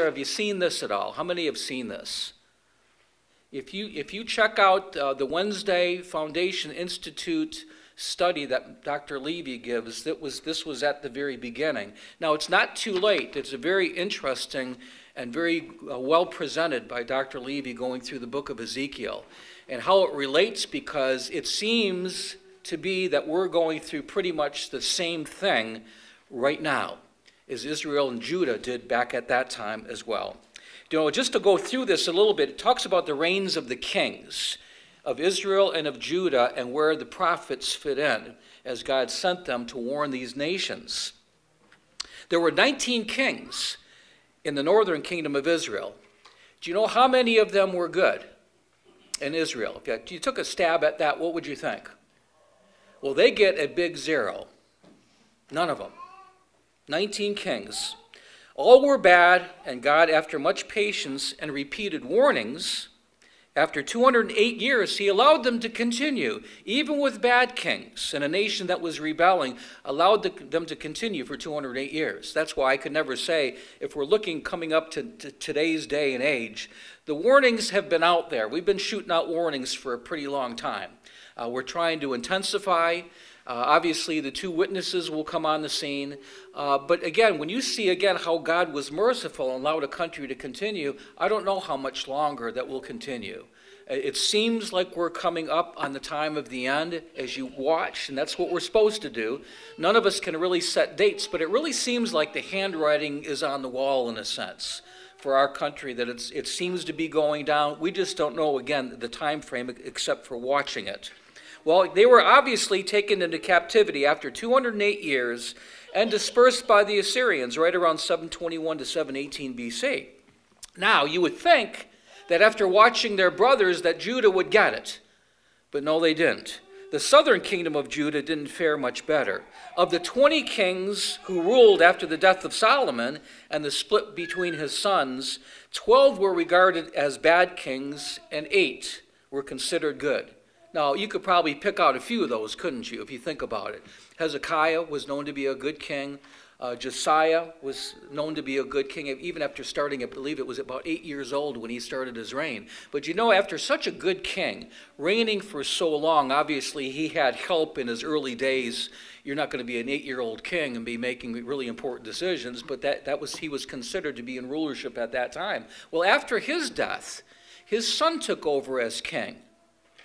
have you seen this at all? How many have seen this? If you check out the Wednesday Foundation Institute study that Dr. Levy gives, this was at the very beginning. Now, it's not too late. It's a very interesting and very well presented by Dr. Levy going through the book of Ezekiel and how it relates, because it seems to be that we're going through pretty much the same thing right now as Israel and Judah did back at that time as well. You know, just to go through this a little bit, it talks about the reigns of the kings of Israel and of Judah and where the prophets fit in as God sent them to warn these nations. There were 19 kings in the northern kingdom of Israel. Do you know how many of them were good in Israel? If you took a stab at that, what would you think? Well, they get a big zero. None of them. 19 kings. All were bad, and God, after much patience and repeated warnings, after 208 years, he allowed them to continue, even with bad kings, and a nation that was rebelling allowed them to continue for 208 years. That's why I could never say, if we're looking coming up to today's day and age, the warnings have been out there. We've been shooting out warnings for a pretty long time. We're trying to intensify. Obviously, the two witnesses will come on the scene. But again, when you see again how God was merciful and allowed a country to continue, I don't know how much longer that will continue. It seems like we're coming up on the time of the end as you watch, and that's what we're supposed to do. None of us can really set dates, but it really seems like the handwriting is on the wall in a sense for our country, that it seems to be going down. We just don't know, again, the time frame except for watching it. Well, they were obviously taken into captivity after 208 years and dispersed by the Assyrians right around 721 to 718 BC. Now, you would think that after watching their brothers that Judah would get it, but no, they didn't. The southern kingdom of Judah didn't fare much better. Of the 20 kings who ruled after the death of Solomon and the split between his sons, 12 were regarded as bad kings and 8 were considered good. Now, you could probably pick out a few of those, couldn't you, if you think about it. Hezekiah was known to be a good king. Josiah was known to be a good king, even after starting, I believe it was about 8 years old when he started his reign. But you know, after such a good king, reigning for so long, obviously he had help in his early days. You're not going to be an 8-year-old king and be making really important decisions, but he was considered to be in rulership at that time. Well, after his death, his son took over as king.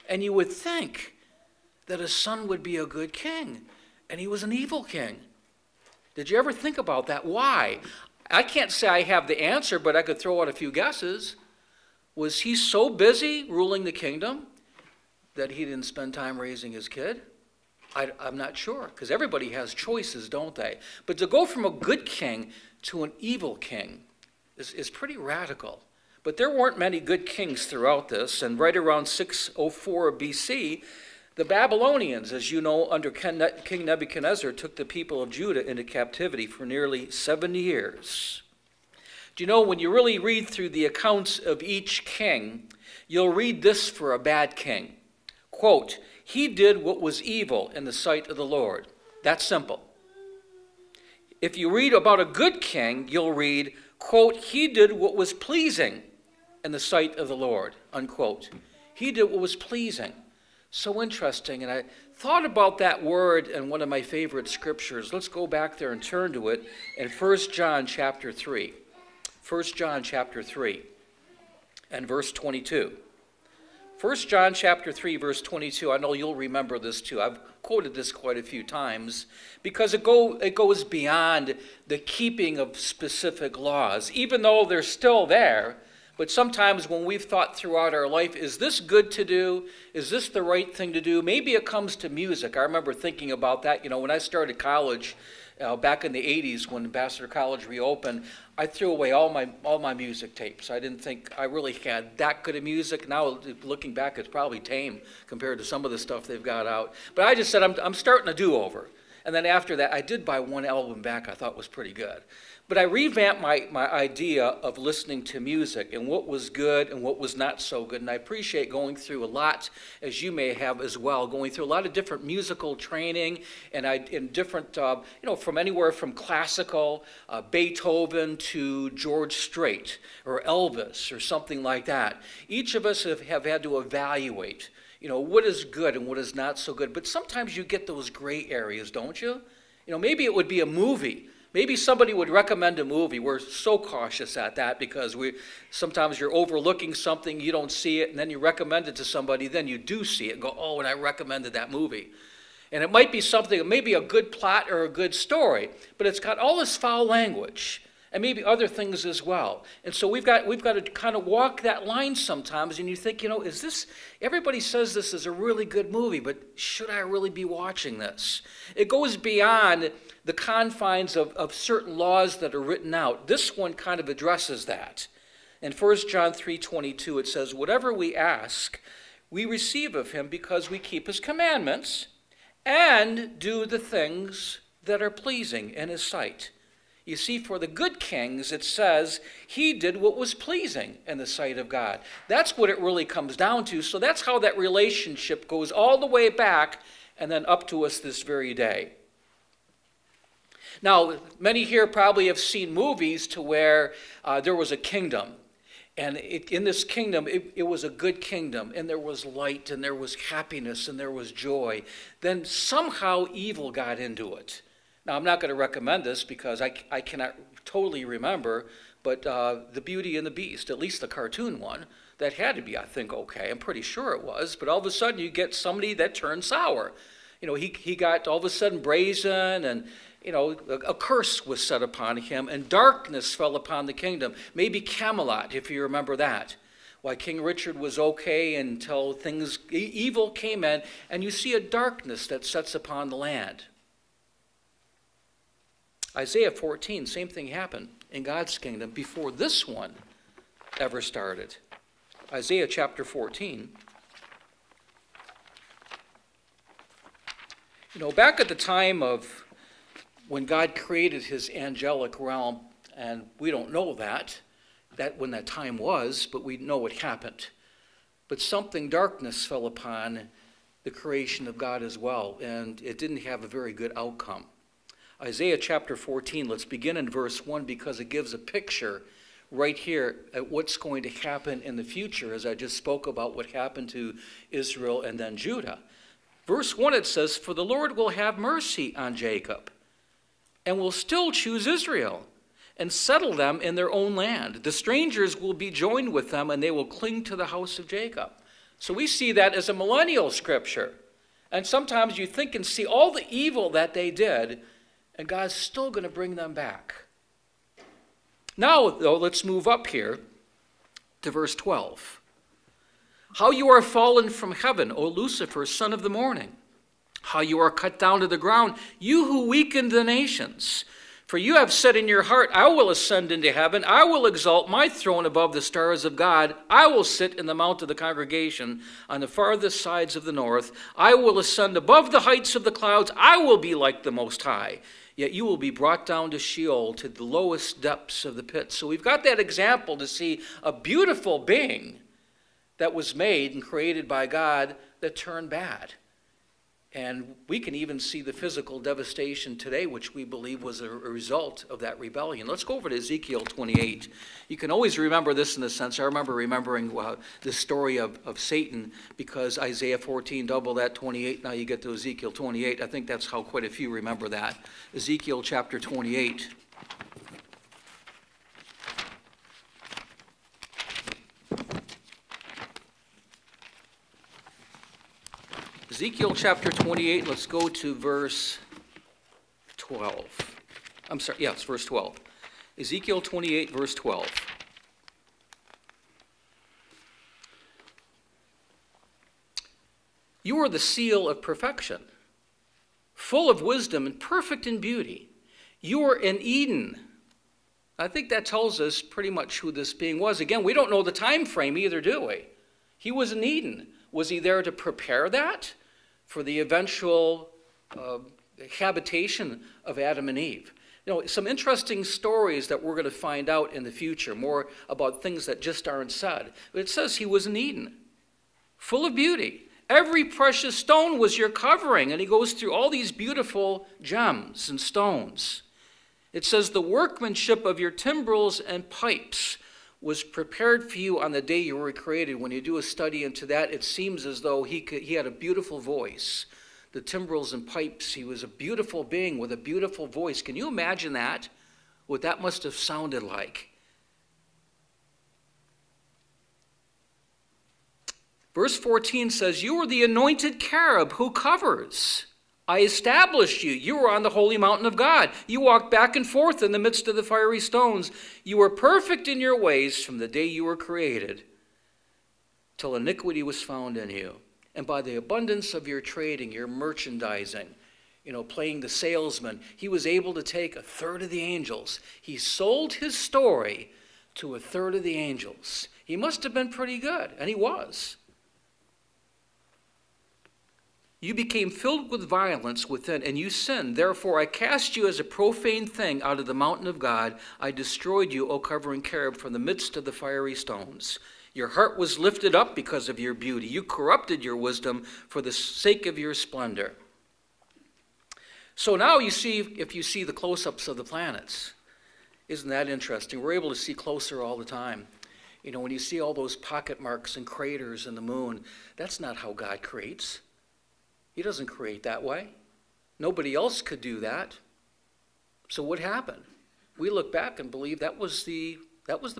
And you would think that his son would be a good king, and he was an evil king. Did you ever think about that? Why? I can't say I have the answer, but I could throw out a few guesses. Was he so busy ruling the kingdom that he didn't spend time raising his kid? I'm not sure, because everybody has choices, don't they? But to go from a good king to an evil king is pretty radical. But there weren't many good kings throughout this, and right around 604 BC, the Babylonians, as you know, under King Nebuchadnezzar, took the people of Judah into captivity for nearly 70 years. Do you know, when you really read through the accounts of each king, you'll read this for a bad king. Quote, "He did what was evil in the sight of the Lord." That's simple. If you read about a good king, you'll read, quote, "He did what was pleasing in the sight of the Lord," unquote. He did what was pleasing. So interesting. And I thought about that word in one of my favorite scriptures. Let's go back there and turn to it in 1 John chapter 3. 1 John chapter 3 and verse 22. 1 John chapter 3, verse 22. I know you'll remember this too. I've quoted this quite a few times because it goes beyond the keeping of specific laws, even though they're still there. But sometimes when we've thought throughout our life, is this good to do? Is this the right thing to do? Maybe it comes to music. I remember thinking about that. You know, when I started college back in the 80s when Ambassador College reopened, I threw away all my music tapes. I didn't think I really had that good of music. Now, looking back, it's probably tame compared to some of the stuff they've got out. But I just said, I'm starting a do-over. And then after that, I did buy one album back I thought was pretty good. But I revamped my idea of listening to music and what was good and what was not so good. And I appreciate going through a lot, as you may have as well, going through a lot of different musical training and different, from anywhere from classical, Beethoven to George Strait or Elvis or something like that. Each of us have had to evaluate, what is good and what is not so good. But sometimes you get those gray areas, don't you? Maybe it would be a movie. Maybe somebody would recommend a movie. We're so cautious at that because sometimes you're overlooking something, you don't see it, and then you recommend it to somebody, then you do see it and go, oh, and I recommended that movie. And it might be something, maybe a good plot or a good story, but it's got all this foul language and maybe other things as well. And so we've got to kind of walk that line sometimes, and you think, is this, everybody says this is a really good movie, but should I really be watching this? It goes beyond the confines of certain laws that are written out. This one kind of addresses that. In 1 John 3:22, it says, whatever we ask, we receive of him because we keep his commandments and do the things that are pleasing in his sight. You see, for the good kings, it says he did what was pleasing in the sight of God. That's what it really comes down to. So that's how that relationship goes all the way back and then up to us this very day. Now, many here probably have seen movies to where there was a kingdom. And in this kingdom, it was a good kingdom. And there was light, and there was happiness, and there was joy. Then somehow evil got into it. Now, I'm not going to recommend this because I cannot totally remember, but The Beauty and the Beast, at least the cartoon one, that had to be, I think, okay. I'm pretty sure it was. But all of a sudden, you get somebody that turned sour. He got all of a sudden brazen, and a curse was set upon him, and darkness fell upon the kingdom. Maybe Camelot, if you remember that. Why King Richard was okay until evil came in, and you see a darkness that sets upon the land. Isaiah 14, same thing happened in God's kingdom before this one ever started. Isaiah chapter 14. Back at the time of when God created his angelic realm, and we don't know that when that time was, but we know what happened. But darkness fell upon the creation of God as well, and it didn't have a very good outcome. Isaiah chapter 14, let's begin in verse 1 because it gives a picture right here at what's going to happen in the future, as I just spoke about what happened to Israel and then Judah. Verse 1, it says, for the Lord will have mercy on Jacob and will still choose Israel and settle them in their own land. The strangers will be joined with them, and they will cling to the house of Jacob. So we see that as a millennial scripture. And sometimes you think and see all the evil that they did, and God's still going to bring them back. Now, though, let's move up here to verse 12. How you are fallen from heaven, O Lucifer, son of the morning. How you are cut down to the ground, you who weakened the nations. For you have said in your heart, I will ascend into heaven. I will exalt my throne above the stars of God. I will sit in the mount of the congregation on the farthest sides of the north. I will ascend above the heights of the clouds. I will be like the Most High. Yet you will be brought down to Sheol, to the lowest depths of the pit. So we've got that example to see a beautiful being that was made and created by God that turned bad. And we can even see the physical devastation today, which we believe was a result of that rebellion. Let's go over to Ezekiel 28. You can always remember this in the sense, I remember remembering the story of Satan, because Isaiah 14, double that, 28. Now you get to Ezekiel 28. I think that's how quite a few remember that. Ezekiel chapter 28. Ezekiel chapter 28, let's go to verse 12. I'm sorry, yes, verse 12. Ezekiel 28, verse 12. You are the seal of perfection, full of wisdom and perfect in beauty. You are in Eden. I think that tells us pretty much who this being was. Again, we don't know the time frame either, do we? He was in Eden. Was he there to prepare that for the eventual habitation of Adam and Eve. Some interesting stories that we're going to find out in the future, more about things that just aren't said. But it says he was in Eden, full of beauty. Every precious stone was your covering. And he goes through all these beautiful gems and stones. It says the workmanship of your timbrels and pipes was prepared for you on the day you were created. When you do a study into that, it seems as though he had a beautiful voice. The timbrels and pipes, he was a beautiful being with a beautiful voice. Can you imagine that? What that must have sounded like. Verse 14 says, you were the anointed cherub who covers. I established you. You were on the holy mountain of God. You walked back and forth in the midst of the fiery stones. You were perfect in your ways from the day you were created, till iniquity was found in you. And by the abundance of your trading, your merchandising, playing the salesman, he was able to take a third of the angels. He sold his story to a third of the angels. He must have been pretty good, and he was. You became filled with violence within, and you sinned. Therefore, I cast you as a profane thing out of the mountain of God. I destroyed you, O covering cherub, from the midst of the fiery stones. Your heart was lifted up because of your beauty. You corrupted your wisdom for the sake of your splendor. So now if you see the close-ups of the planets, isn't that interesting? We're able to see closer all the time. When you see all those pocket marks and craters in the moon, that's not how God creates. He doesn't create that way. Nobody else could do that. So what happened? We look back and believe that was the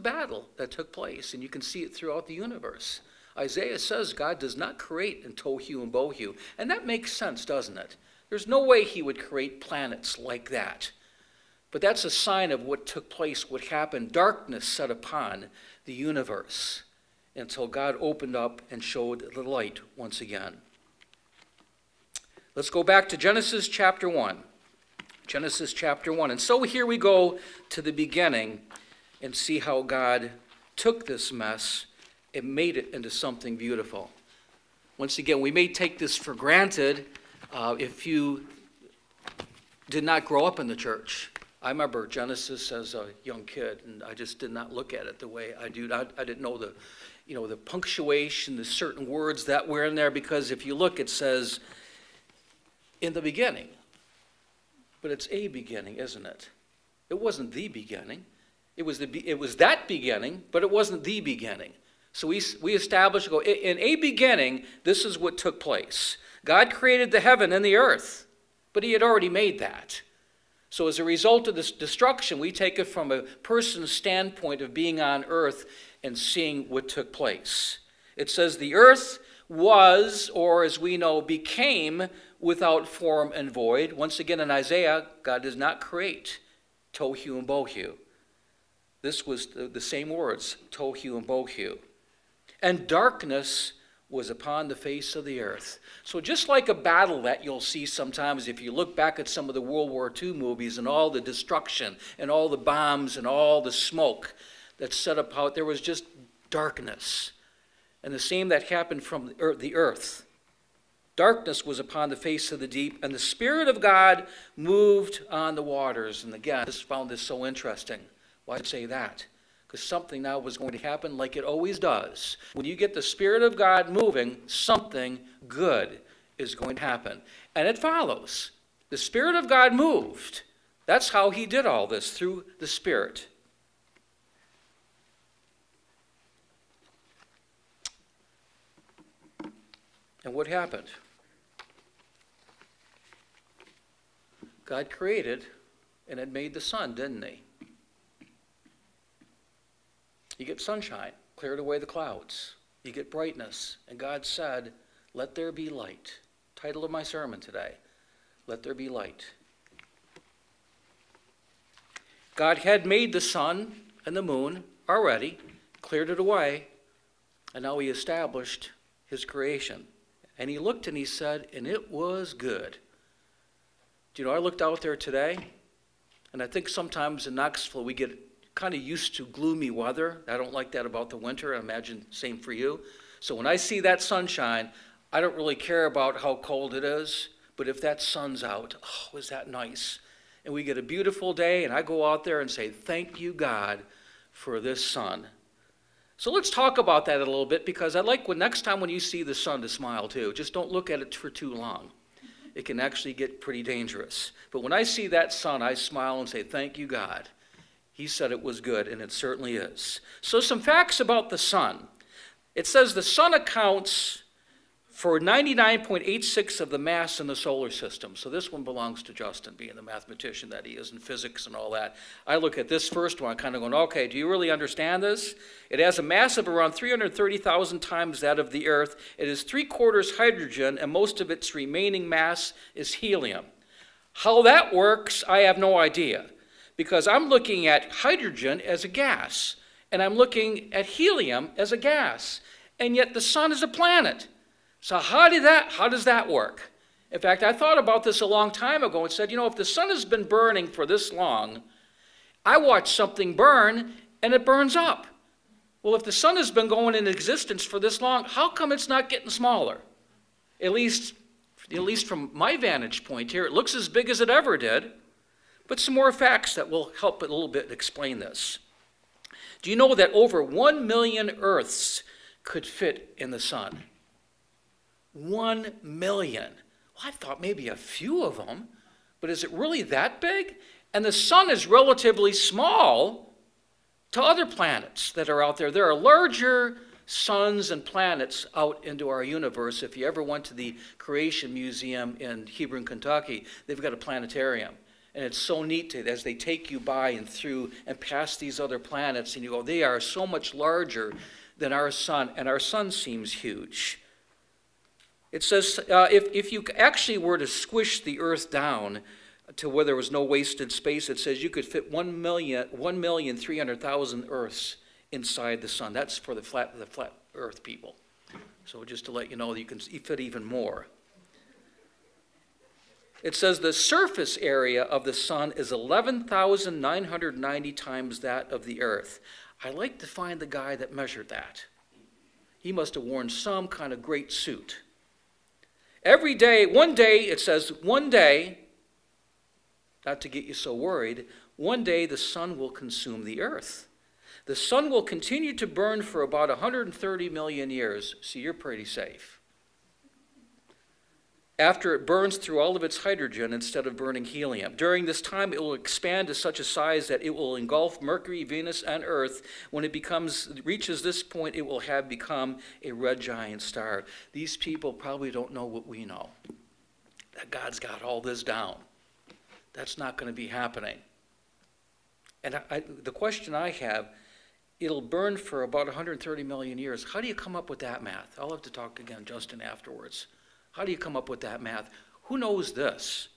battle that took place, and you can see it throughout the universe. Isaiah says God does not create in tohu and bohu, and that makes sense, doesn't it? There's no way he would create planets like that. But that's a sign of what took place, what happened. Darkness set upon the universe until God opened up and showed the light once again. Let's go back to Genesis chapter 1. Genesis chapter 1. And so here we go to the beginning and see how God took this mess and made it into something beautiful. Once again, we may take this for granted if you did not grow up in the church. I remember Genesis as a young kid, and I just did not look at it the way I do. I didn't know the punctuation, the certain words that were in there, because if you look, it says, in the beginning. But it's a beginning, isn't it? It wasn't the beginning. It was that beginning, but it wasn't the beginning. So we establish, in a beginning, this is what took place. God created the heaven and the earth, but he had already made that. So as a result of this destruction, we take it from a person's standpoint of being on earth and seeing what took place. It says the earth was, or as we know, became without form and void. Once again, in Isaiah, God does not create tohu and bohu. This was the same words, tohu and bohu. And darkness was upon the face of the earth. So just like a battle that you'll see sometimes if you look back at some of the World War II movies and all the destruction and all the bombs and all the smoke that's set up out, there was just darkness. And the same that happened from the earth. Darkness was upon the face of the deep, and the Spirit of God moved on the waters. And again, I just found this so interesting. Why did I say that? Because something now was going to happen like it always does. When you get the Spirit of God moving, something good is going to happen. And it follows. The Spirit of God moved. That's how he did all this, through the Spirit. And what happened? God created and had made the sun, didn't he? You get sunshine, cleared away the clouds. You get brightness. And God said, let there be light. Title of my sermon today, let there be light. God had made the sun and the moon already, cleared it away, and now he established his creation. And he looked and he said, and it was good. Do you know, I looked out there today, and I think sometimes in Knoxville we get kind of used to gloomy weather. I don't like that about the winter. I imagine same for you. So when I see that sunshine, I don't really care about how cold it is, But if that sun's out, oh, is that nice? And we get a beautiful day, and I go out there and say, thank you, God, for this sun. So let's talk about that a little bit, because I'd like next time when you see the sun to smile too. Just don't look at it for too long. It can actually get pretty dangerous. But when I see that sun, I smile and say, thank you, God. He said it was good, and it certainly is. So some facts about the sun. It says the sun accounts for 99.86 of the mass in the solar system. So this one belongs to Justin, being the mathematician that he is in physics and all that. I look at this first one kind of going, okay, do you really understand this? It has a mass of around 330,000 times that of the Earth. It is 3/4 hydrogen, and most of its remaining mass is helium. How that works, I have no idea, because I'm looking at hydrogen as a gas, and I'm looking at helium as a gas, and yet the sun is a planet. So how does that work? In fact, I thought about this a long time ago and said, you know, if the sun has been burning for this long, I watch something burn and it burns up. Well, if the sun has been going in existence for this long, how come it's not getting smaller? At least from my vantage point here, it looks as big as it ever did. But some more facts that will help a little bit explain this. Do you know that over 1 million Earths could fit in the sun? 1 million. Well, I thought maybe a few of them, but is it really that big? And the sun is relatively small to other planets that are out there. There are larger suns and planets out into our universe. If you ever went to the Creation Museum in Hebron, Kentucky, they've got a planetarium. And it's so neat as they take you by and through and past these other planets, and you go, they are so much larger than our sun, and our sun seems huge. It says if you actually were to squish the Earth down to where there was no wasted space, it says you could fit 1,300,000 Earths inside the sun. That's for the flat Earth people. So just to let you know, you can fit even more. It says the surface area of the sun is 11,990 times that of the Earth. I'd like to find the guy that measured that. He must have worn some kind of great suit. Every day, it says, one day, not to get you so worried, one day the sun will consume the Earth. The sun will continue to burn for about 130 million years, so you're pretty safe. After it burns through all of its hydrogen instead of burning helium. During this time, it will expand to such a size that it will engulf Mercury, Venus, and Earth. When it reaches this point, it will have become a red giant star. These people probably don't know what we know, that God's got all this down. That's not going to be happening. And the question I have, it'll burn for about 130 million years. How do you come up with that math? I'll have to talk again, Justin, afterwards. How do you come up with that math? Who knows this?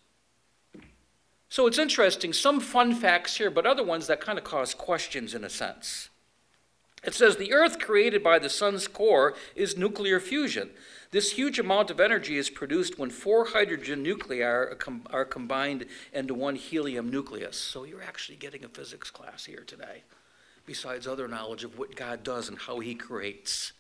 So it's interesting, some fun facts here, but other ones that kind of cause questions in a sense. It says the Earth created by the sun's core is nuclear fusion. This huge amount of energy is produced when 4 hydrogen nuclei are combined into one helium nucleus. So you're actually getting a physics class here today, besides other knowledge of what God does and how he creates.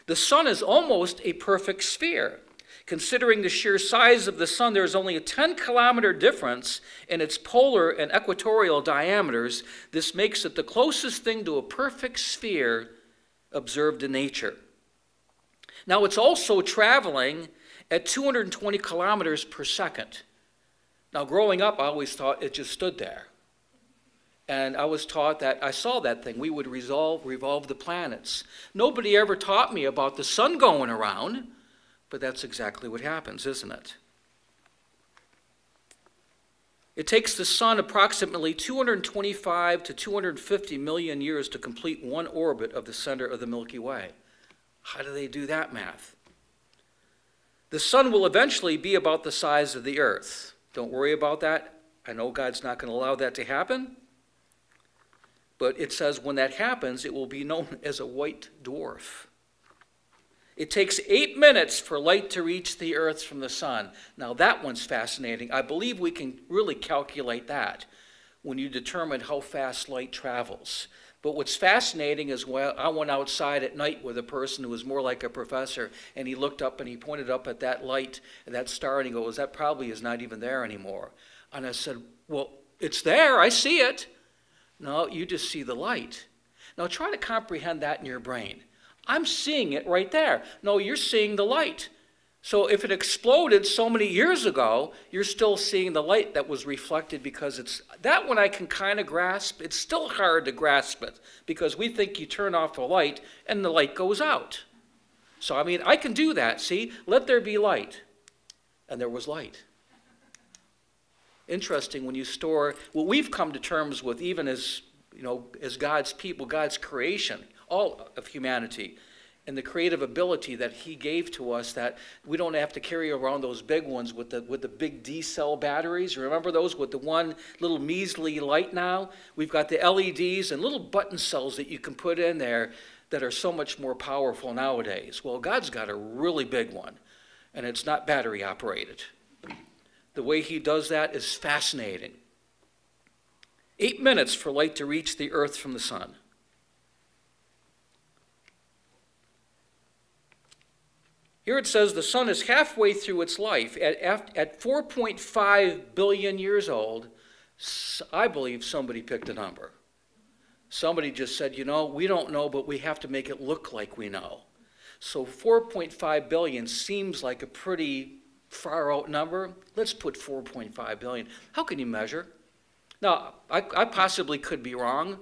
The sun is almost a perfect sphere. Considering the sheer size of the sun, there is only a 10-kilometer difference in its polar and equatorial diameters. This makes it the closest thing to a perfect sphere observed in nature. Now, it's also traveling at 220 kilometers per second. Now, growing up, I always thought it just stood there. And I was taught that, I saw that thing, we would revolve the planets. Nobody ever taught me about the sun going around, but that's exactly what happens, isn't it? It takes the sun approximately 225 to 250 million years to complete one orbit of the center of the Milky Way. How do they do that math? The sun will eventually be about the size of the Earth. Don't worry about that. I know God's not going to allow that to happen. But it says when that happens, it will be known as a white dwarf. It takes 8 minutes for light to reach the Earth from the sun. Now that one's fascinating. I believe we can really calculate that when you determine how fast light travels. But what's fascinating is when I went outside at night with a person who was more like a professor, and he looked up and he pointed up at that light and that star, and he goes, that probably is not even there anymore. And I said, well, it's there, I see it. No, you just see the light. Now try to comprehend that in your brain. I'm seeing it right there. No, you're seeing the light. So if it exploded so many years ago, you're still seeing the light that was reflected, because it's that one I can kind of grasp. It's still hard to grasp it because we think you turn off the light and the light goes out. So, I mean, I can do that. See, let there be light. And there was light. Interesting when you store what we've come to terms with, even as, you know, as God's people, God's creation, all of humanity, and the creative ability that he gave to us, that we don't have to carry around those big ones with the big D-cell batteries. Remember those with the one little measly light now? We've got the LEDs and little button cells that you can put in there that are so much more powerful nowadays. Well, God's got a really big one, and it's not battery operated. The way he does that is fascinating. 8 minutes for light to reach the earth from the sun. Here it says the sun is halfway through its life. At 4.5 billion years old, I believe somebody picked a number. Somebody just said, you know, we don't know, but we have to make it look like we know. So 4.5 billion seems like a pretty far out number. Let's put 4.5 billion. How can you measure? Now, I possibly could be wrong,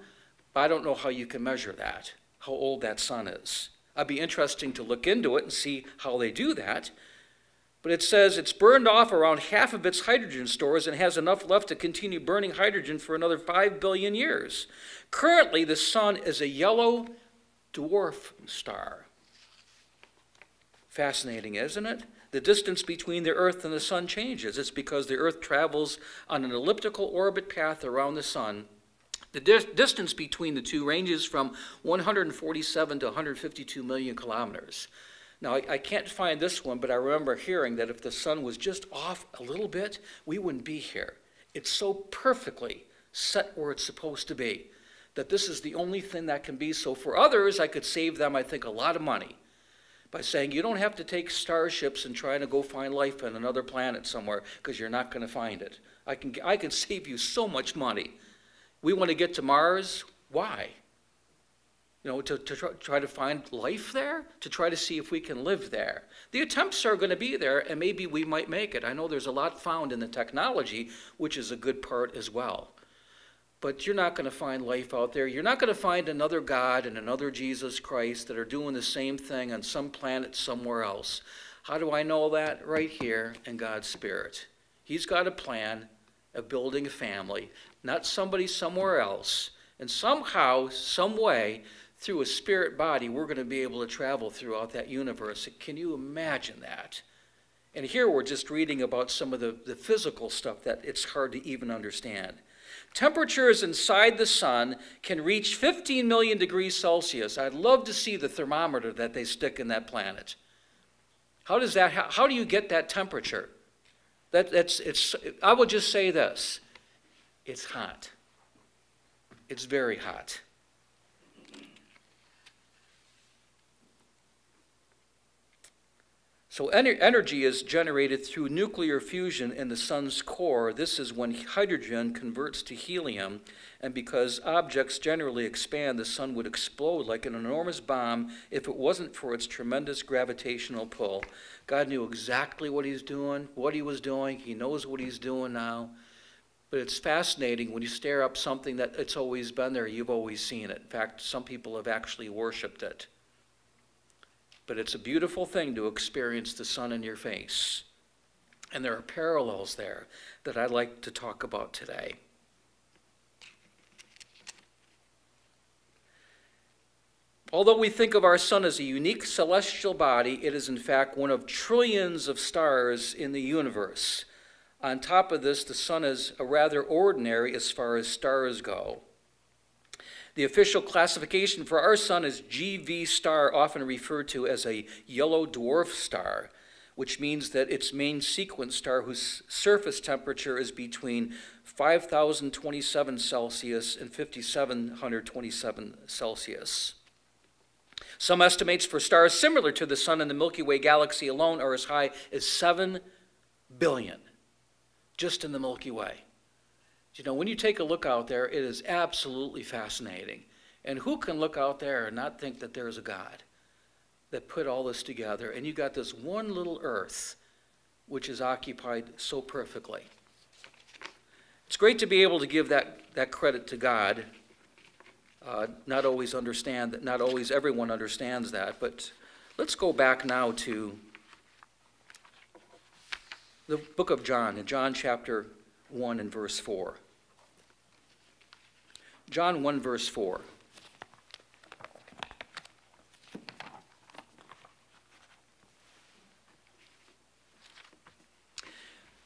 but I don't know how you can measure that, how old that sun is. It'd be interesting to look into it and see how they do that. But it says it's burned off around half of its hydrogen stores and has enough left to continue burning hydrogen for another 5 billion years. Currently, the sun is a yellow dwarf star. Fascinating, isn't it? The distance between the Earth and the sun changes. It's because the Earth travels on an elliptical orbit path around the sun. The distance between the two ranges from 147 to 152 million kilometers. Now, I can't find this one, but I remember hearing that if the sun was just off a little bit, we wouldn't be here. It's so perfectly set where it's supposed to be that this is the only thing that can be. So for others, I could save them, I think, a lot of money by saying you don't have to take starships and try to go find life on another planet somewhere, because you're not going to find it. I can save you so much money. We want to get to Mars. Why? You know, to try to find life there? To try to see if we can live there. The attempts are going to be there, and maybe we might make it. I know there's a lot found in the technology, which is a good part as well. But you're not going to find life out there. You're not going to find another God and another Jesus Christ that are doing the same thing on some planet somewhere else. How do I know that? Right here in God's Spirit. He's got a plan of building a family, not somebody somewhere else. And somehow, some way, through a spirit body, we're going to be able to travel throughout that universe. Can you imagine that? And here we're just reading about some of the physical stuff that it's hard to even understand. Temperatures inside the sun can reach 15 million degrees Celsius. I'd love to see the thermometer that they stick in that planet. How do you get that temperature? I will just say this. It's hot. It's very hot. So energy is generated through nuclear fusion in the sun's core. This is when hydrogen converts to helium, and because objects generally expand, the sun would explode like an enormous bomb if it wasn't for its tremendous gravitational pull. God knew exactly what he's doing, what he was doing. He knows what he's doing now. But it's fascinating when you stare up something that it's always been there, you've always seen it. In fact, some people have actually worshipped it. But it's a beautiful thing to experience the sun in your face. And there are parallels there that I'd like to talk about today. Although we think of our sun as a unique celestial body, it is in fact one of trillions of stars in the universe. On top of this, the sun is a rather ordinary as far as stars go. The official classification for our sun is GV star, often referred to as a yellow dwarf star. which means that its main sequence star, whose surface temperature is between 5,027 Celsius and 5,727 Celsius. Some estimates for stars similar to the Sun in the Milky Way galaxy alone are as high as 7 billion, just in the Milky Way. You know, when you take a look out there, it is absolutely fascinating. And who can look out there and not think that there's a God that put all this together? And you got this one little earth, which is occupied so perfectly. It's great to be able to give that credit to God. Not always everyone understands that, but let's go back now to the book of John, in John chapter 1 and verse 4. John 1 verse 4.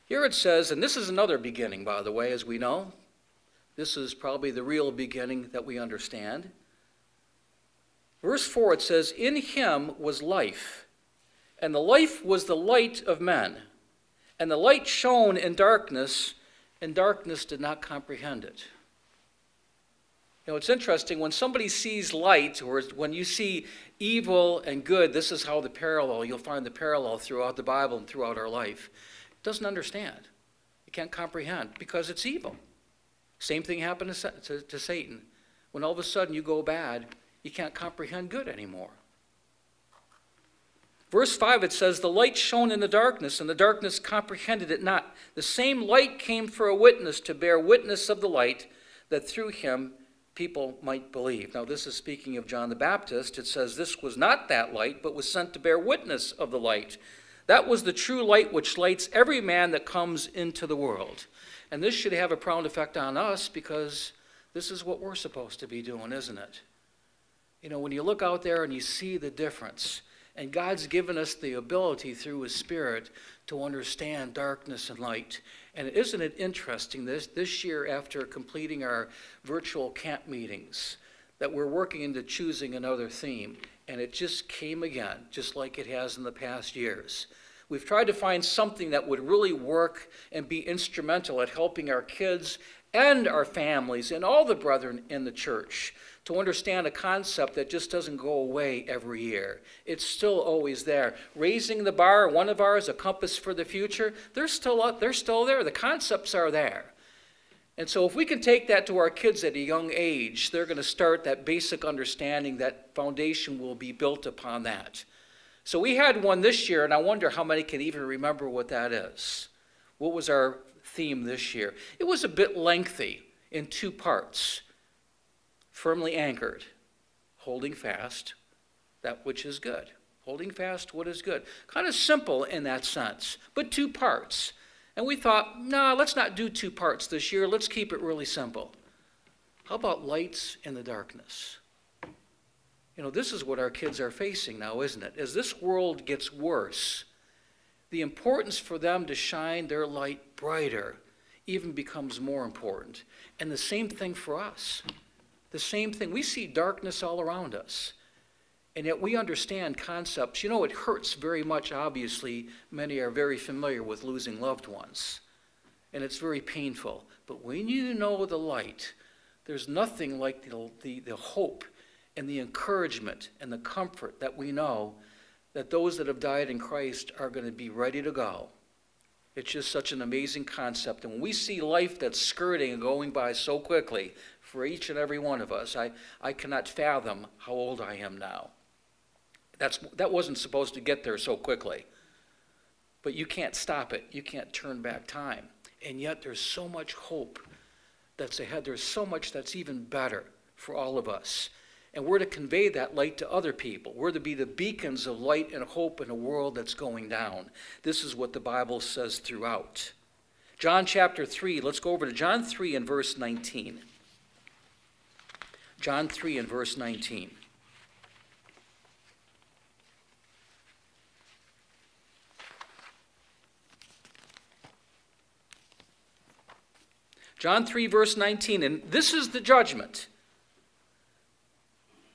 Here it says, and this is another beginning, by the way, as we know. This is probably the real beginning that we understand. Verse 4, it says, "In him was life, and the life was the light of men. And the light shone in darkness, and darkness did not comprehend it." You know, it's interesting, when somebody sees light, or when you see evil and good, this is how you'll find the parallel throughout the Bible and throughout our life. It doesn't understand. It can't comprehend because it's evil. Same thing happened to Satan. When all of a sudden you go bad, you can't comprehend good anymore. Verse 5, it says, "The light shone in the darkness, and the darkness comprehended it not. The same light came for a witness, to bear witness of the light, that through him people might believe." Now, this is speaking of John the Baptist. It says, "This was not that light, but was sent to bear witness of the light. That was the true light which lights every man that comes into the world." And this should have a profound effect on us, because this is what we're supposed to be doing, isn't it? You know, when you look out there and you see the difference, and God's given us the ability through his Spirit to understand darkness and light. And isn't it interesting, this year, after completing our virtual camp meetings, that we're working into choosing another theme, and it just came again, just like it has in the past years. We've tried to find something that would really work and be instrumental at helping our kids and our families and all the brethren in the church to understand a concept that just doesn't go away every year. It's still always there. Raising the Bar, one of ours, A Compass for the Future, they're still there. The concepts are there. And so if we can take that to our kids at a young age, they're going to start that basic understanding. That foundation will be built upon that. So we had one this year, and I wonder how many can even remember what that is. What was our theme this year? It was a bit lengthy, in 2 parts. Firmly anchored, holding fast that which is good. Holding fast what is good. Kind of simple in that sense, but 2 parts. And we thought, no, let's not do 2 parts this year. Let's keep it really simple. How about lights in the darkness? You know, this is what our kids are facing now, isn't it? As this world gets worse, the importance for them to shine their light brighter even becomes more important. And the same thing for us. The same thing. We see darkness all around us. And yet we understand concepts. You know, it hurts very much, obviously. Many are very familiar with losing loved ones. And it's very painful. But when you know the light, there's nothing like the hope and the encouragement and the comfort that we know that those that have died in Christ are going to be ready to go. It's just such an amazing concept. And when we see life that's skirting and going by so quickly, for each and every one of us, I cannot fathom how old I am now. That wasn't supposed to get there so quickly. But you can't stop it. You can't turn back time. And yet there's so much hope that's ahead. There's so much that's even better for all of us. And we're to convey that light to other people. We're to be the beacons of light and hope in a world that's going down. This is what the Bible says throughout. John chapter 3, let's go over to John 3 and verse 19. John 3 and verse 19. John 3 verse 19, and this is the judgment,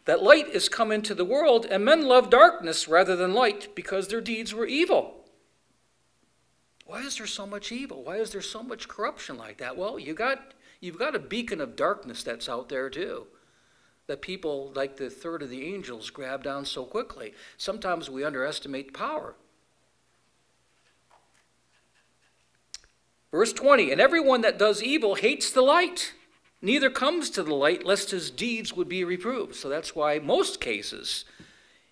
that light is come into the world, and men love darkness rather than light, because their deeds were evil. Why is there so much evil? Why is there so much corruption like that? Well, you've got a beacon of darkness that's out there too, that people like the third of the angels grab down so quickly. Sometimes we underestimate power. Verse 20, and everyone that does evil hates the light, neither comes to the light, lest his deeds would be reproved. So that's why most cases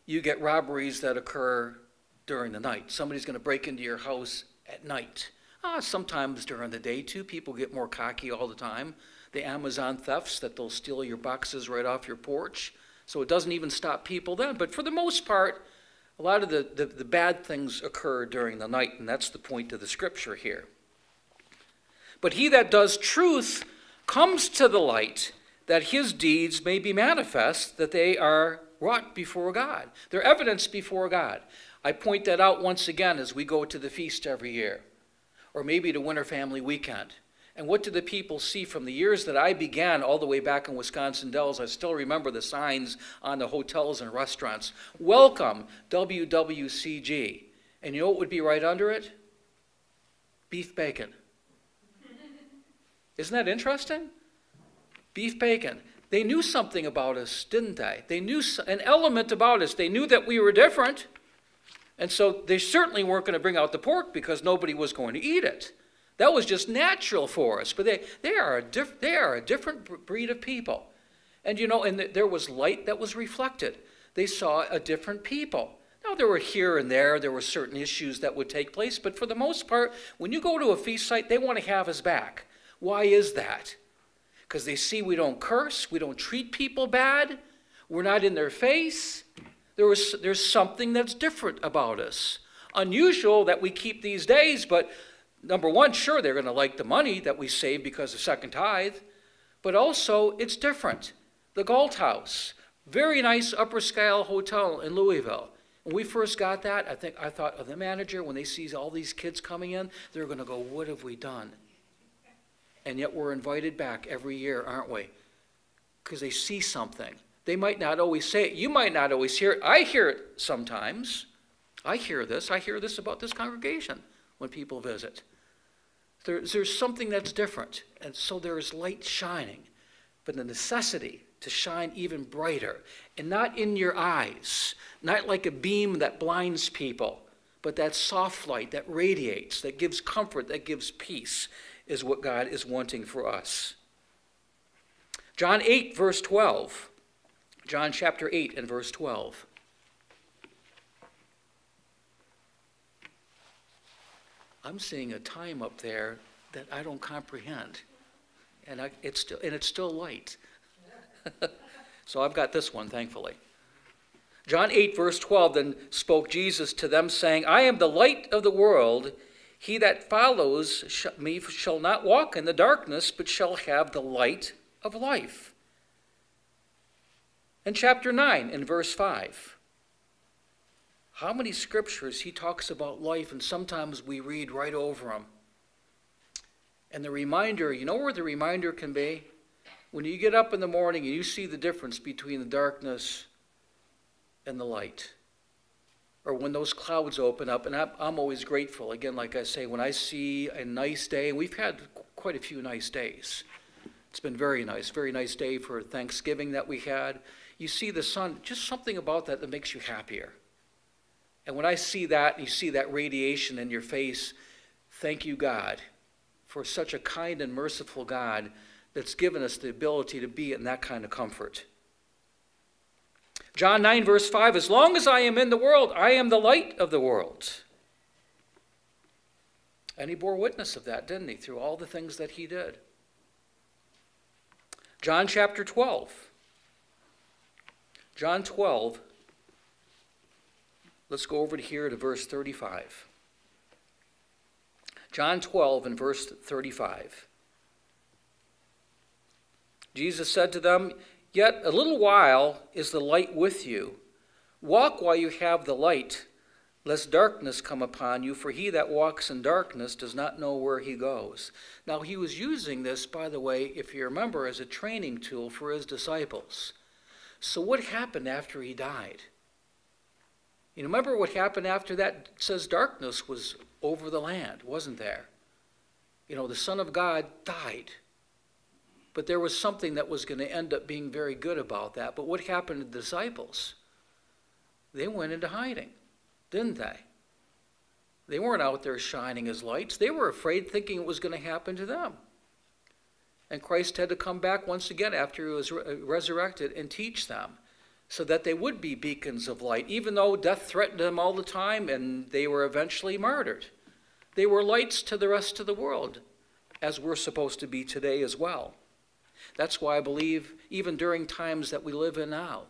you get robberies that occur during the night. Somebody's going to break into your house at night. Sometimes during the day too. People get more cocky all the time. The Amazon thefts that they'll steal your boxes right off your porch. So it doesn't even stop people then. But for the most part, a lot of the bad things occur during the night, and that's the point of the scripture here. But he that does truth comes to the light, that his deeds may be manifest, that they are wrought before God. They're evidenced before God. I point that out once again as we go to the feast every year, or maybe to Winter Family Weekend. And what do the people see from the years that I began all the way back in Wisconsin Dells? I still remember the signs on the hotels and restaurants. Welcome, WWCG. And you know what would be right under it? Beef bacon. Isn't that interesting? Beef bacon. They knew something about us, didn't they? They knew an element about us. They knew that we were different. And so they certainly weren't going to bring out the pork because nobody was going to eat it. That was just natural for us. But they are a different breed of people. And there was light that was reflected. They saw a different people. Now, there were here and there were certain issues that would take place. But for the most part, when you go to a feast site, they want to have us back. Why is that? Because they see we don't curse, we don't treat people bad, we're not in their face. There's something that's different about us. Unusual that we keep these days, but number one, sure, they're going to like the money that we save because of second tithe, but also it's different. The Galt House, very nice upper scale hotel in Louisville. When we first got that, I thought of the manager, when they see all these kids coming in, they're going to go, what have we done? And yet we're invited back every year, aren't we? Because they see something. They might not always say it. You might not always hear it. I hear it sometimes. I hear this about this congregation when people visit. There's something that's different. And so there is light shining. But the necessity to shine even brighter. And not in your eyes. Not like a beam that blinds people. But that soft light that radiates, that gives comfort, that gives peace, is what God is wanting for us. John 8, verse 12. John chapter 8 and verse 12. I'm seeing a time up there that I don't comprehend. And it's still light. So I've got this one, thankfully. John 8, verse 12, then spoke Jesus to them, saying, I am the light of the world. He that follows me shall not walk in the darkness, but shall have the light of life. In chapter 9, in verse 5, how many scriptures he talks about life, and sometimes we read right over them. And the reminder, you know where the reminder can be? When you get up in the morning and you see the difference between the darkness and the light. Or when those clouds open up, and I'm always grateful, again, like I say, when I see a nice day, and we've had quite a few nice days. It's been very nice day for Thanksgiving that we had. You see the sun, just something about that makes you happier. And when I see that, and you see that radiation in your face, thank you, God, for such a kind and merciful God that's given us the ability to be in that kind of comfort. John 9, verse 5, as long as I am in the world, I am the light of the world. And he bore witness of that, didn't he, through all the things that he did. John chapter 12. John 12. Let's go over here to verse 35. John 12 and verse 35. Jesus said to them, yet a little while is the light with you. Walk while you have the light, lest darkness come upon you, for he that walks in darkness does not know where he goes. Now he was using this, by the way, if you remember, as a training tool for his disciples. So what happened after he died? You remember what happened after that? It says darkness was over the land, wasn't there? The Son of God died. But there was something that was going to end up being very good about that. But what happened to the disciples? They went into hiding, didn't they? They weren't out there shining as lights. They were afraid, thinking it was going to happen to them. And Christ had to come back once again after he was resurrected and teach them so that they would be beacons of light, even though death threatened them all the time and they were eventually martyred. They were lights to the rest of the world, as we're supposed to be today as well. That's why I believe even during times that we live in now,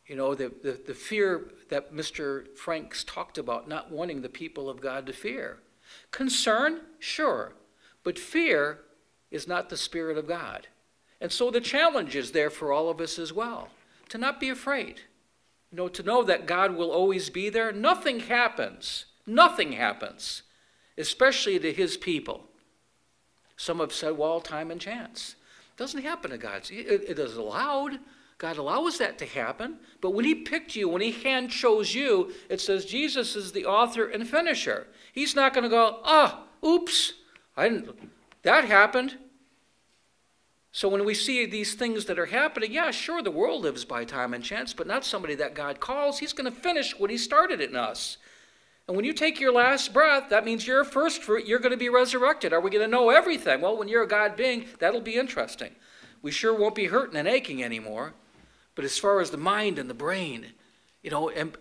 the fear that Mr. Franks talked about, not wanting the people of God to fear. Concern, sure, but fear is not the Spirit of God. And so the challenge is there for all of us as well, to not be afraid. To know that God will always be there. Nothing happens, especially to his people. Some have said, well, time and chance. It doesn't happen to God. It is allowed. God allows that to happen. But when he picked you, when he hand chose you, it says Jesus is the author and finisher. He's not going to go, oops, that happened. So when we see these things that are happening, yeah, sure, the world lives by time and chance, but not somebody that God calls. He's going to finish what he started in us. And when you take your last breath, that means you're first fruit, you're going to be resurrected. Are we going to know everything? Well, when you're a God being, that'll be interesting. We sure won't be hurting and aching anymore. But as far as the mind and the brain, and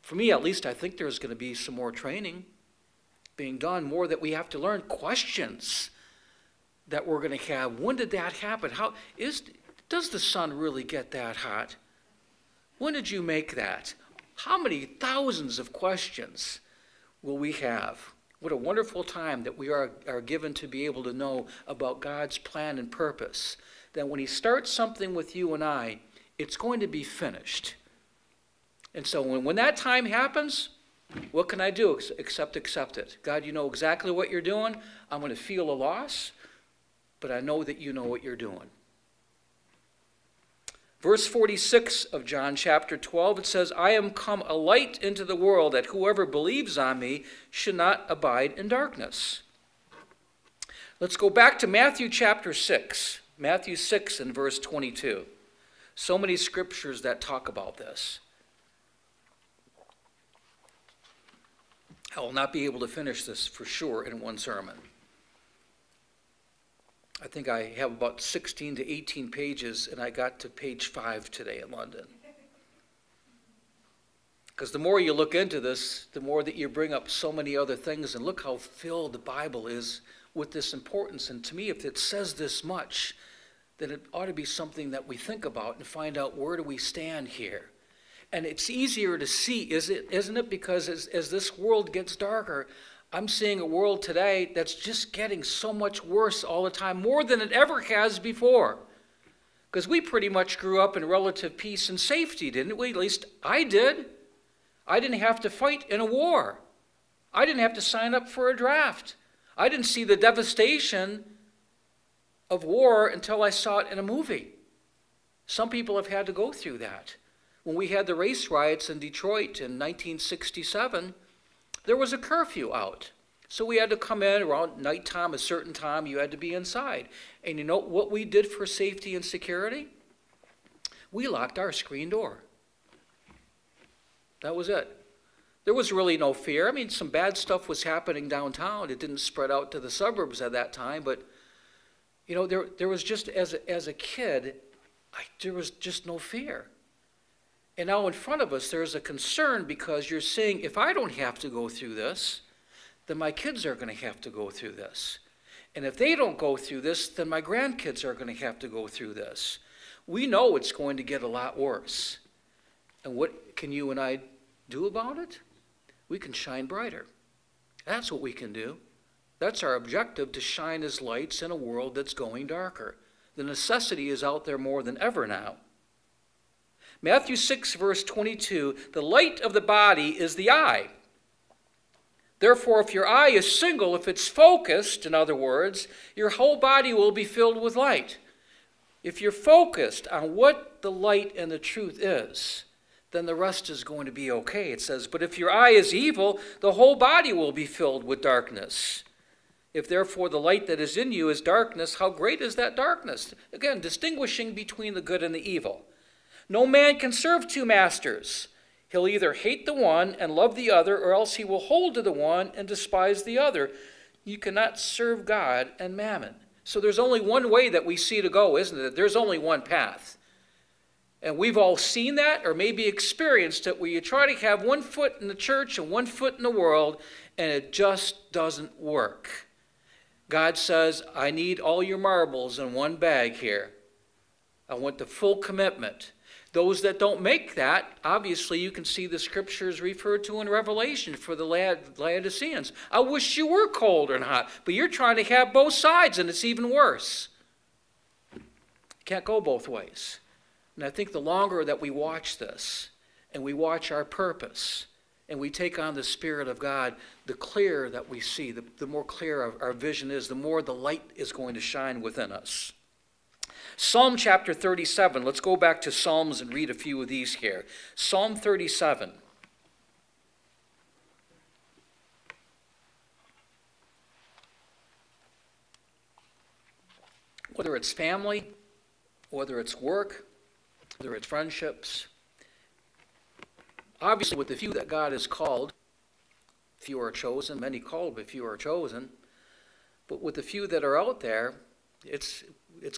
for me at least, I think there's going to be some more training being done, more that we have to learn, questions that we're going to have. When did that happen? Does the sun really get that hot? When did you make that? How many thousands of questions will we have? What a wonderful time that we are given to be able to know about God's plan and purpose. That when he starts something with you and I, it's going to be finished. And so when that time happens, what can I do except accept it? God, you know exactly what you're doing. I'm going to feel a loss, but I know that you know what you're doing. Verse 46 of John chapter 12, it says, I am come a light into the world, that whoever believes on me should not abide in darkness. Let's go back to Matthew chapter 6. Matthew 6 and verse 22. So many scriptures that talk about this. I will not be able to finish this for sure in one sermon. I think I have about 16 to 18 pages, and I got to page 5 today in London. Because the more you look into this, the more that you bring up so many other things, and look how filled the Bible is with this importance. And to me, if it says this much, then it ought to be something that we think about and find out, where do we stand here? And it's easier to see, isn't it? Because as this world gets darker, I'm seeing a world today that's just getting so much worse all the time, more than it ever has before. Because we pretty much grew up in relative peace and safety, didn't we? At least I did. I didn't have to fight in a war. I didn't have to sign up for a draft. I didn't see the devastation of war until I saw it in a movie. Some people have had to go through that. When we had the race riots in Detroit in 1967, there was a curfew out. So we had to come in around nighttime, a certain time, you had to be inside. And you know what we did for safety and security? We locked our screen door. That was it. There was really no fear. I mean, some bad stuff was happening downtown. It didn't spread out to the suburbs at that time, but there was just, as a kid, there was just no fear. And now in front of us, there's a concern, because you're saying, if I don't have to go through this, then my kids are going to have to go through this. And if they don't go through this, then my grandkids are going to have to go through this. We know it's going to get a lot worse. And what can you and I do about it? We can shine brighter. That's what we can do. That's our objective, to shine as lights in a world that's going darker. The necessity is out there more than ever now. Matthew 6, verse 22, the light of the body is the eye. Therefore, if your eye is single, if it's focused, in other words, your whole body will be filled with light. If you're focused on what the light and the truth is, then the rest is going to be okay. It says, but if your eye is evil, the whole body will be filled with darkness. If therefore the light that is in you is darkness, how great is that darkness? Again, distinguishing between the good and the evil. No man can serve two masters. He'll either hate the one and love the other, or else he will hold to the one and despise the other. You cannot serve God and mammon. So there's only one way that we see to go, isn't it? There's only one path. And we've all seen that or maybe experienced it, where you try to have one foot in the church and one foot in the world, and it just doesn't work. God says, I need all your marbles in one bag here. I want the full commitment. Those that don't make that, obviously you can see the scriptures referred to in Revelation for the Laodiceans. I wish you were cold and hot, but you're trying to have both sides, and it's even worse. You can't go both ways. And I think the longer that we watch this, and we watch our purpose, and we take on the Spirit of God, the clearer that we see, the more clear our vision is, the more the light is going to shine within us. Psalm chapter 37. Let's go back to Psalms and read a few of these here. Psalm 37. Whether it's family, whether it's work, whether it's friendships, obviously with the few that God has called, few are chosen, many called, but few are chosen. But with the few that are out there, it's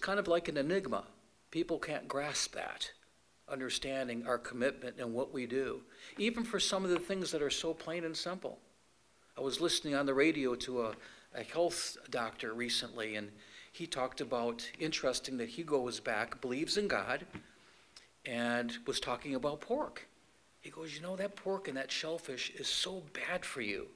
kind of like an enigma. People can't grasp that, understanding our commitment and what we do, even for some of the things that are so plain and simple. I was listening on the radio to a health doctor recently, and he talked about, interesting that he goes back, believes in God, and was talking about pork. He goes, you know, that pork and that shellfish is so bad for you.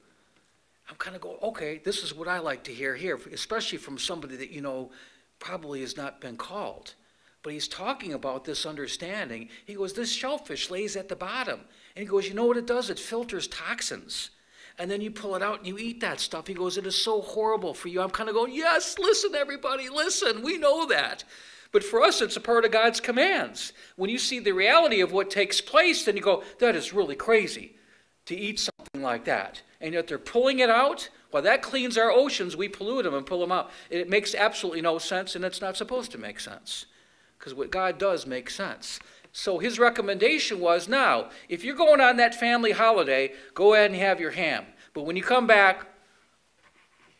I'm kind of going, okay, this is what I like to hear here, especially from somebody that, you know, probably has not been called. But he's talking about this understanding. He goes, this shellfish lays at the bottom. And he goes, you know what it does? It filters toxins. And then you pull it out and you eat that stuff. He goes, it is so horrible for you. I'm kind of going, yes, listen, everybody, listen. We know that. But for us, it's a part of God's commands. When you see the reality of what takes place, then you go, that is really crazy to eat something like that. And yet they're pulling it out. Well, that cleans our oceans. We pollute them and pull them out. It makes absolutely no sense, and it's not supposed to make sense. Because what God does makes sense. So his recommendation was, now, if you're going on that family holiday, go ahead and have your ham. But when you come back,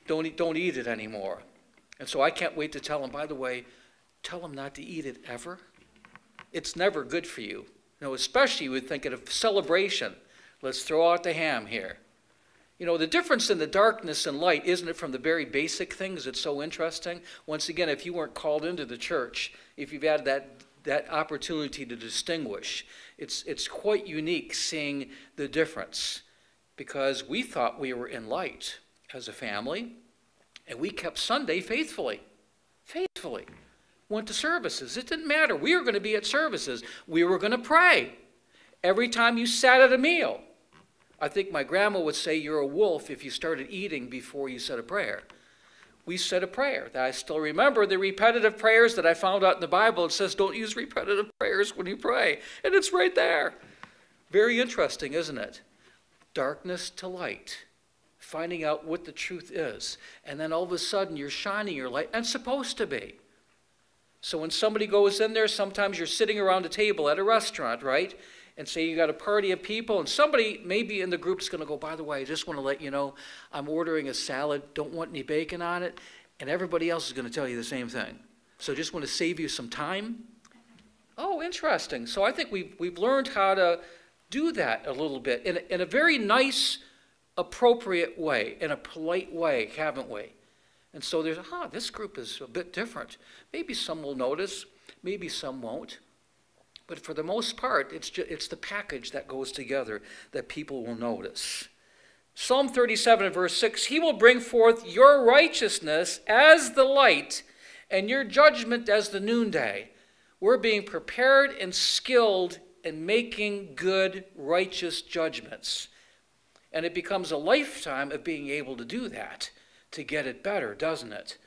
don't eat it anymore. And so I can't wait to tell him, by the way, tell him not to eat it ever. It's never good for you. You know, especially we think of celebration. Let's throw out the ham here. You know, the difference in the darkness and light, isn't it, from the very basic things that's so interesting? Once again, if you weren't called into the church, if you've had that opportunity to distinguish, it's quite unique seeing the difference. Because we thought we were in light as a family, and we kept Sunday faithfully. Faithfully. Went to services. It didn't matter. We were going to be at services. We were going to pray. Every time you sat at a meal. I think my grandma would say you're a wolf if you started eating before you said a prayer. We said a prayer. I still remember the repetitive prayers that I found out in the Bible. It says don't use repetitive prayers when you pray. And it's right there. Very interesting, isn't it? Darkness to light. Finding out what the truth is. And then all of a sudden you're shining your light. And supposed to be. So when somebody goes in there, sometimes you're sitting around a table at a restaurant, right? And say you got a party of people, and somebody maybe in the group's going to go, by the way, I just want to let you know, I'm ordering a salad, don't want any bacon on it, and everybody else is going to tell you the same thing. So just want to save you some time. Oh, interesting. So I think we've learned how to do that a little bit in a very nice, appropriate way, in a polite way, haven't we? And so there's, this group is a bit different. Maybe some will notice, maybe some won't. But for the most part, it's the package that goes together that people will notice. Psalm 37 and verse 6, he will bring forth your righteousness as the light and your judgment as the noonday. We're being prepared and skilled in making good, righteous judgments. And it becomes a lifetime of being able to do that, to get it better, doesn't it?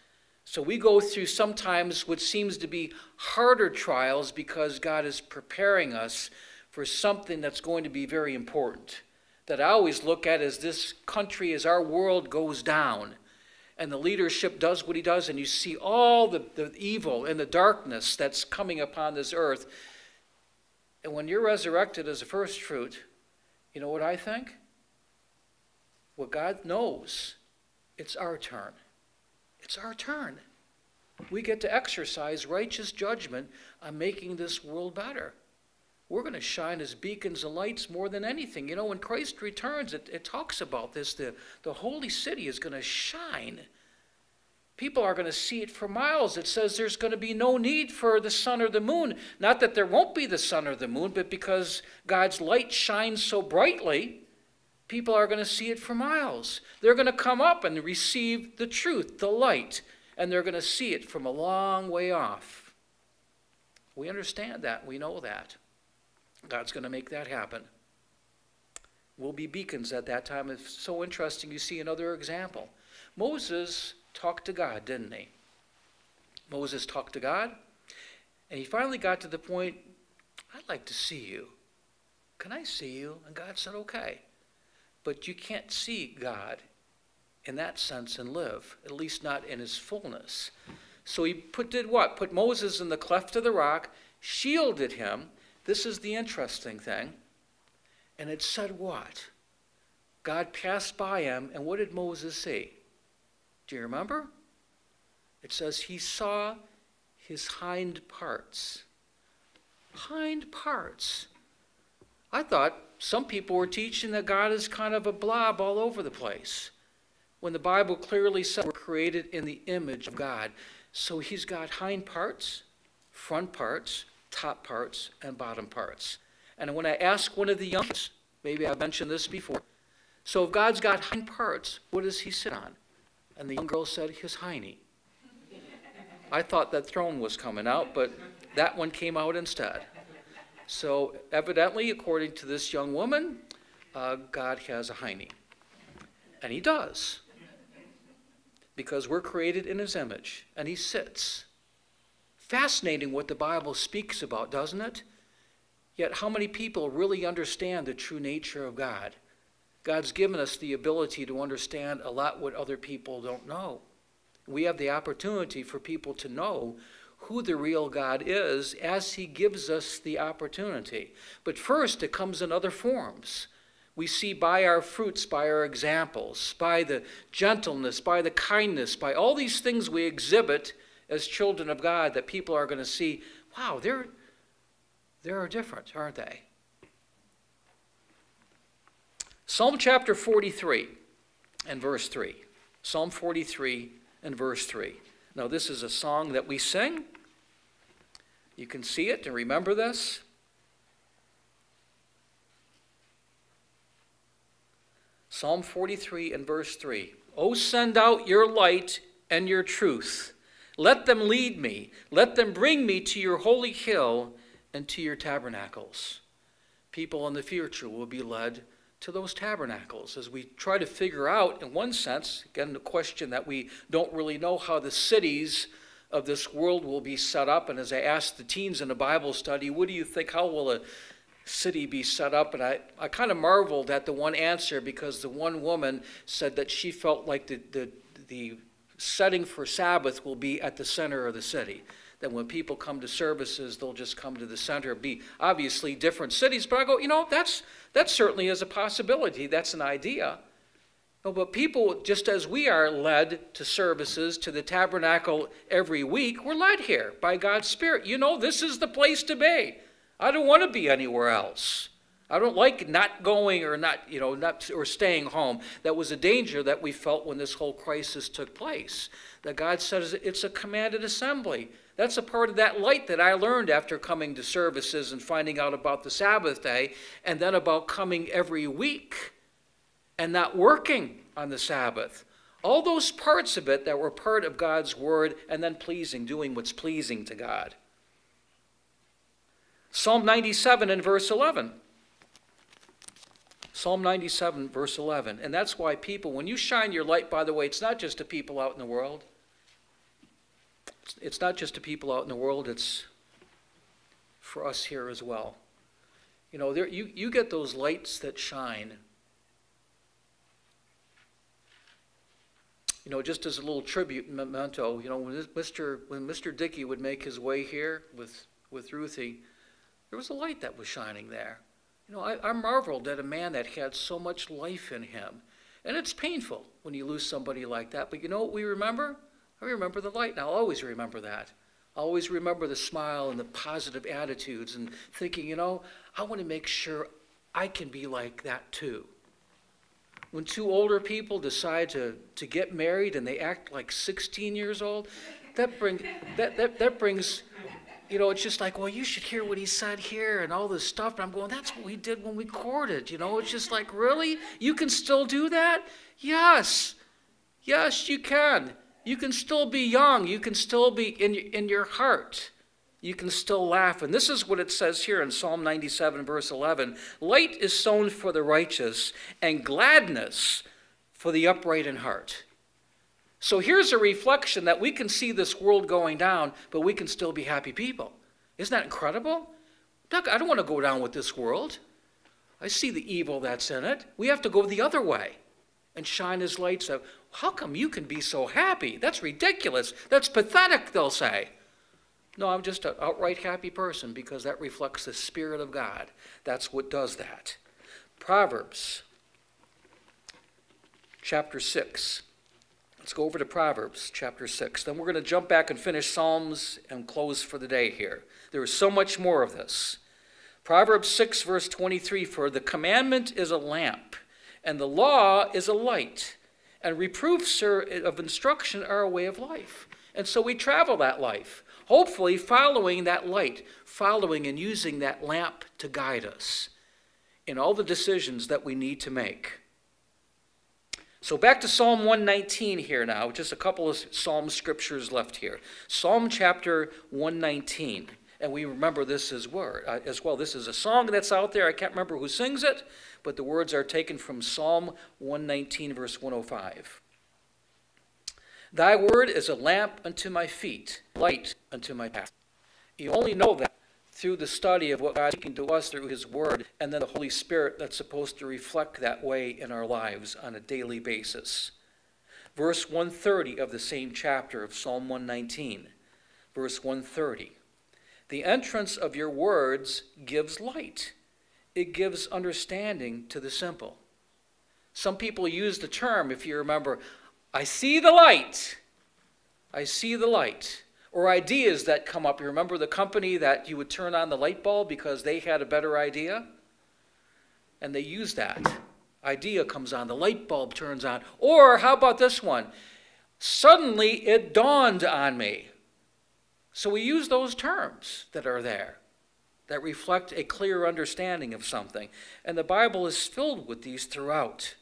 So we go through sometimes what seems to be harder trials because God is preparing us for something that's going to be very important, that I always look at as this country, as our world goes down, and the leadership does what he does, and you see all the evil and the darkness that's coming upon this earth. And when you're resurrected as a first fruit, you know what I think? What God knows, it's our turn. It's our turn. We get to exercise righteous judgment on making this world better. We're going to shine as beacons and lights more than anything. You know, when Christ returns, it talks about this. The holy city is going to shine. People are going to see it for miles. It says there's going to be no need for the sun or the moon. Not that there won't be the sun or the moon, but because God's light shines so brightly, people are going to see it for miles. They're going to come up and receive the truth, the light, and they're going to see it from a long way off. We understand that. We know that. God's going to make that happen. We'll be beacons at that time. It's so interesting. You see another example. Moses talked to God, didn't he? Moses talked to God, and he finally got to the point, I'd like to see you. Can I see you? And God said, okay. But you can't see God in that sense and live, at least not in his fullness. So he did what? Put Moses in the cleft of the rock, shielded him. This is the interesting thing. And it said what? God passed by him, and what did Moses see? Do you remember? It says he saw his hind parts. Hind parts. I thought some people were teaching that God is kind of a blob all over the place, when the Bible clearly says we're created in the image of God. So he's got hind parts, front parts, top parts, and bottom parts. And when I asked one of the young kids, maybe I've mentioned this before, so if God's got hind parts, what does he sit on? And the young girl said, his hiney. I thought that throne was coming out, but that one came out instead. So evidently, according to this young woman, God has a hiney. And he does. Because we're created in his image, and he sits. Fascinating what the Bible speaks about, doesn't it? Yet how many people really understand the true nature of God? God's given us the ability to understand a lot what other people don't know. We have the opportunity for people to know who the real God is as he gives us the opportunity. But first, it comes in other forms. We see by our fruits, by our examples, by the gentleness, by the kindness, by all these things we exhibit as children of God, that people are going to see, wow, they're different, aren't they? Psalm chapter 43 and verse 3. Psalm 43 and verse 3. Now, this is a song that we sing. You can see it and remember this. Psalm 43 and verse 3. Oh, send out your light and your truth. Let them lead me. Let them bring me to your holy hill and to your tabernacles. People in the future will be led to those tabernacles as we try to figure out, in one sense, again, the question that we don't really know how the cities of this world will be set up. And as I asked the teens in a Bible study, what do you think, how will a city be set up? And I kind of marveled at the one answer, because the one woman said that she felt like the setting for Sabbath will be at the center of the city. That when people come to services, they'll just come to the center. Be obviously different cities, but I go, that certainly is a possibility. That's an idea. No, but people, just as we are led to services, to the tabernacle every week, we're led here by God's Spirit. This is the place to be. I don't want to be anywhere else. I don't like not going or not staying home. That was a danger that we felt when this whole crisis took place. That God says it's a commanded assembly. That's a part of that light that I learned after coming to services and finding out about the Sabbath day, and then about coming every week and not working on the Sabbath. All those parts of it that were part of God's word, and then doing what's pleasing to God. Psalm 97 and verse 11. Psalm 97, verse 11. And that's why people, when you shine your light, by the way, it's not just to people out in the world. It's not just to people out in the world, it's for us here as well. You know, you get those lights that shine. You know, just as a little tribute memento, you know, when Mr. Dickey would make his way here with Ruthie, there was a light that was shining there. You know, I marveled at a man that had so much life in him. And it's painful when you lose somebody like that. But you know what we remember? I remember the light, and I'll always remember that. I'll always remember the smile and the positive attitudes and thinking, you know, I want to make sure I can be like that too. When two older people decide to get married and they act like 16 years old, that brings, you know, it's just like, well, you should hear what he said here and all this stuff. And I'm going, that's what we did when we courted. You know, it's just like, really? You can still do that? Yes. Yes, you can. You can still be young. You can still be in your heart. You can still laugh. And this is what it says here in Psalm 97, verse 11. Light is sown for the righteous, and gladness for the upright in heart. So here's a reflection that we can see this world going down, but we can still be happy people. Isn't that incredible? Doug, I don't want to go down with this world. I see the evil that's in it. We have to go the other way and shine his lights out. How come you can be so happy? That's ridiculous. That's pathetic, they'll say. No, I'm just an outright happy person because that reflects the Spirit of God. That's what does that. Proverbs chapter 6. Let's go over to Proverbs chapter 6. Then we're going to jump back and finish Psalms and close for the day here. There is so much more of this. Proverbs 6, verse 23, for the commandment is a lamp, and the law is a light, and reproofs of instruction are a way of life. And so we travel that life, hopefully following that light, following and using that lamp to guide us in all the decisions that we need to make. So back to Psalm 119 here now, just a couple of Psalm scriptures left here. Psalm chapter 119, and we remember this as well. This is a song that's out there. I can't remember who sings it, but the words are taken from Psalm 119, verse 105. Thy word is a lamp unto my feet, light unto my path. You only know that through the study of what God's speaking to us through his word, and then the Holy Spirit that's supposed to reflect that way in our lives on a daily basis. Verse 130 of the same chapter of Psalm 119. Verse 130. The entrance of your words gives light. It gives understanding to the simple. Some people use the term, if you remember, I see the light. I see the light. Or ideas that come up. You remember the company that you would turn on the light bulb because they had a better idea? And they use that. Idea comes on, the light bulb turns on. Or how about this one? Suddenly it dawned on me. So we use those terms that are there that reflect a clear understanding of something. And the Bible is filled with these throughout.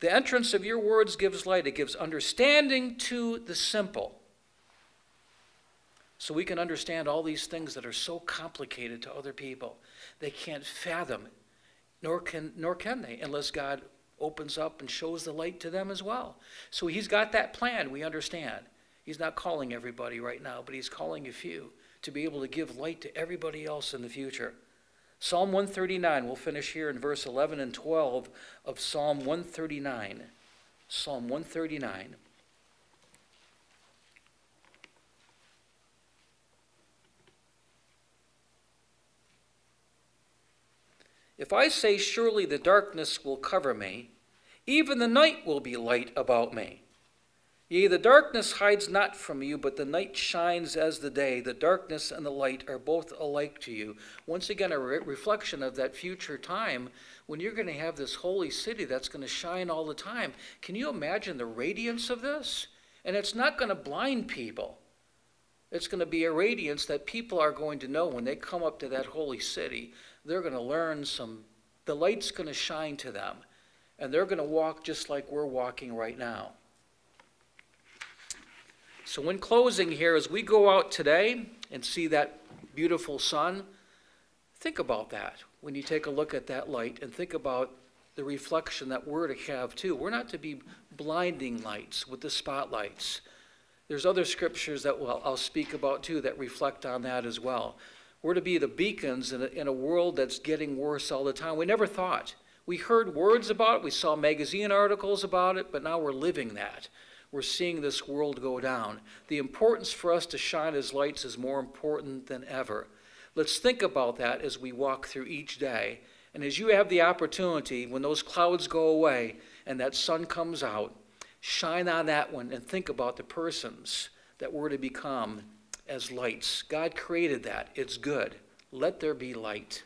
The entrance of your words gives light. It gives understanding to the simple. So we can understand all these things that are so complicated to other people. They can't fathom, nor can they, unless God opens up and shows the light to them as well. So he's got that plan, we understand. He's not calling everybody right now, but he's calling a few to be able to give light to everybody else in the future. Psalm 139, we'll finish here in verse 11 and 12 of Psalm 139. Psalm 139. If I say, surely the darkness will cover me, even the night will be light about me. Yea, the darkness hides not from you, but the night shines as the day. The darkness and the light are both alike to you. Once again, a reflection of that future time when you're going to have this holy city that's going to shine all the time. Can you imagine the radiance of this? And it's not going to blind people. It's going to be a radiance that people are going to know when they come up to that holy city. They're going to learn the light's going to shine to them. And they're going to walk just like we're walking right now. So in closing here, as we go out today and see that beautiful sun, think about that when you take a look at that light and think about the reflection that we're to have too. We're not to be blinding lights with the spotlights. There's other scriptures that I'll speak about too that reflect on that as well. We're to be the beacons in a world that's getting worse all the time. We never thought. We heard words about it, we saw magazine articles about it, but now we're living that. We're seeing this world go down. The importance for us to shine as lights is more important than ever. Let's think about that as we walk through each day. And as you have the opportunity, when those clouds go away and that sun comes out, shine on that one and think about the persons that we're to become as lights. God created that. It's good. Let there be light.